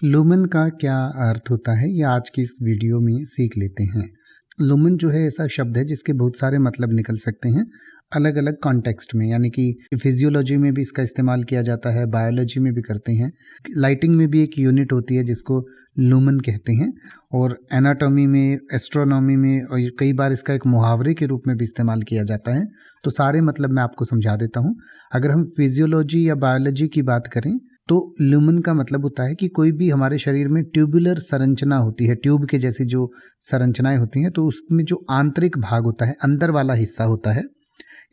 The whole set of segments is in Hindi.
लुमेन का क्या अर्थ होता है ये आज की इस वीडियो में सीख लेते हैं। लुमेन जो है ऐसा शब्द है जिसके बहुत सारे मतलब निकल सकते हैं अलग अलग कॉन्टेक्स्ट में, यानी कि फिजियोलॉजी में भी इसका इस्तेमाल किया जाता है, बायोलॉजी में भी करते हैं, लाइटिंग में भी एक यूनिट होती है जिसको लुमेन कहते हैं, और एनाटॉमी में, एस्ट्रोनॉमी में, और कई बार इसका एक मुहावरे के रूप में भी इस्तेमाल किया जाता है। तो सारे मतलब मैं आपको समझा देता हूँ। अगर हम फिजियोलॉजी या बायोलॉजी की बात करें तो ल्यूमन का मतलब होता है कि कोई भी हमारे शरीर में ट्यूबुलर संरचना होती है, ट्यूब के जैसी जो संरचनाएं होती हैं, तो उसमें जो आंतरिक भाग होता है, अंदर वाला हिस्सा होता है,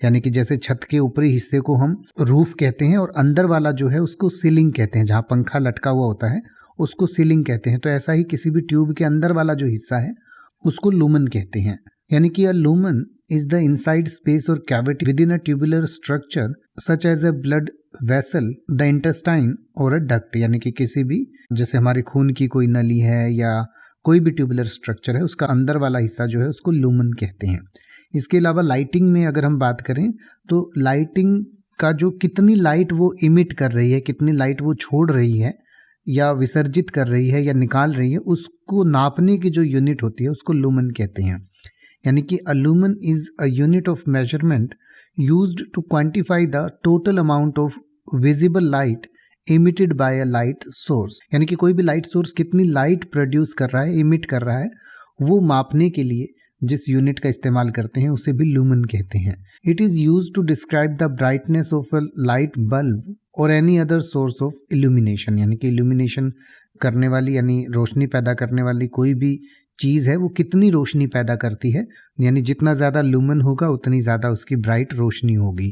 यानी कि जैसे छत के ऊपरी हिस्से को हम रूफ कहते हैं और अंदर वाला जो है उसको सीलिंग कहते हैं, जहाँ पंखा लटका हुआ होता है उसको सीलिंग कहते हैं। तो ऐसा ही किसी भी ट्यूब के अंदर वाला जो हिस्सा है उसको लुमेन कहते हैं। यानी कि a lumen is the inside space और cavity within a tubular structure such as a blood vessel, the intestine और अ डक्ट, यानी कि किसी भी, जैसे हमारे खून की कोई नली है या कोई भी ट्यूबुलर स्ट्रक्चर है, उसका अंदर वाला हिस्सा जो है उसको लुमेन कहते हैं। इसके अलावा लाइटिंग में अगर हम बात करें तो लाइटिंग का जो कितनी लाइट वो इमिट कर रही है, कितनी लाइट वो छोड़ रही है या विसर्जित कर रही है या निकाल रही है, उसको नापने की जो यूनिट होती है उसको लुमेन कहते हैं। यानी कि a lumen is a unit of measurement used to quantify the total amount of visible light emitted by a light source। यानी कि कोई भी लाइट सोर्स कितनी लाइट प्रोड्यूस कर रहा है, इमिट कर रहा है, वो मापने के लिए जिस यूनिट का इस्तेमाल करते हैं उसे भी लुमेन कहते हैं। It is use to describe the brightness of a light bulb और any other source of illumination. यानी कि इल्यूमिनेशन करने वाली, यानी रोशनी पैदा करने वाली कोई भी चीज़ है वो कितनी रोशनी पैदा करती है, यानी जितना ज़्यादा लुमेन होगा उतनी ज़्यादा उसकी ब्राइट रोशनी होगी।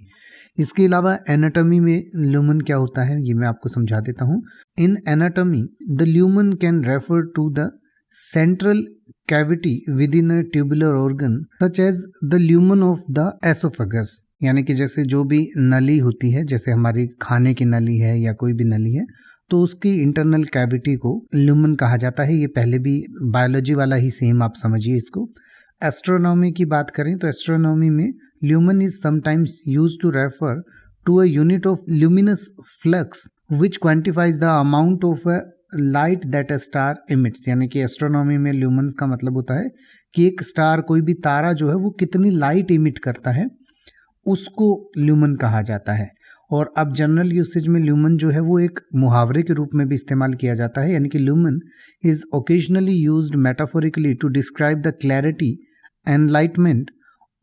इसके अलावा एनाटॉमी में लुमेन क्या होता है ये मैं आपको समझा देता हूँ। In anatomy the lumen can refer to the central cavity within a tubular organ such as the lumen of the oesophagus. यानी कि जैसे जो भी नली होती है, जैसे हमारी खाने की नली है या कोई भी नली है, तो उसकी इंटरनल कैविटी को लुमेन कहा जाता है। ये पहले भी बायोलॉजी वाला ही सेम आप समझिए इसको। एस्ट्रोनॉमी की बात करें तो एस्ट्रोनॉमी में lumen is sometimes used to refer to a unit of luminous flux which quantifies the amount of a light that a star emits. यानी कि एस्ट्रोनॉमी में लुमेन का मतलब होता है कि एक स्टार, कोई भी तारा जो है वो कितनी लाइट इमिट करता है, उसको लुमेन कहा जाता है। और अब जनरल यूसेज में लुमेन जो है वो एक मुहावरे के रूप में भी इस्तेमाल किया जाता है। यानी कि lumen is occasionally used metaphorically to describe the clarity, enlightenment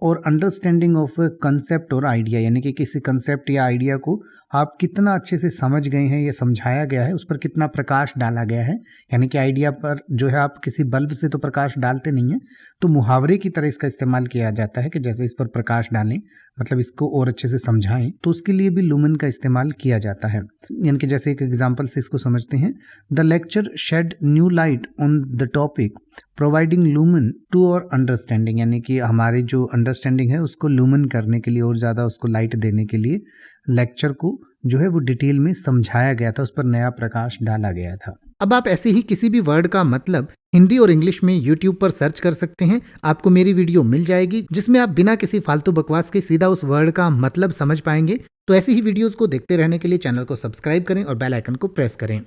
और अंडरस्टैंडिंग ऑफ अ कंसेप्ट और आइडिया। यानी कि किसी कंसेप्ट या आइडिया को आप कितना अच्छे से समझ गए हैं या समझाया गया है, उस पर कितना प्रकाश डाला गया है। यानी कि आइडिया पर जो है आप किसी बल्ब से तो प्रकाश डालते नहीं हैं, तो मुहावरे की तरह इसका इस्तेमाल किया जाता है कि जैसे इस पर प्रकाश डालें, मतलब इसको और अच्छे से समझाएं, तो उसके लिए भी लुमेन का इस्तेमाल किया जाता है। यानी कि जैसे एक एग्जांपल से इसको समझते हैं। The lecture shed new light on the topic providing lumen to और अंडरस्टैंडिंग। यानी कि हमारी जो अंडरस्टैंडिंग है उसको लुमेन करने के लिए और ज़्यादा उसको लाइट देने के लिए लेक्चर को जो है वो डिटेल में समझाया गया था, उस पर नया प्रकाश डाला गया था। अब आप ऐसे ही किसी भी वर्ड का मतलब हिंदी और इंग्लिश में YouTube पर सर्च कर सकते हैं। आपको मेरी वीडियो मिल जाएगी जिसमें आप बिना किसी फालतू बकवास के सीधा उस वर्ड का मतलब समझ पाएंगे। तो ऐसी ही वीडियोस को देखते रहने के लिए चैनल को सब्सक्राइब करें और बेल आइकन को प्रेस करें।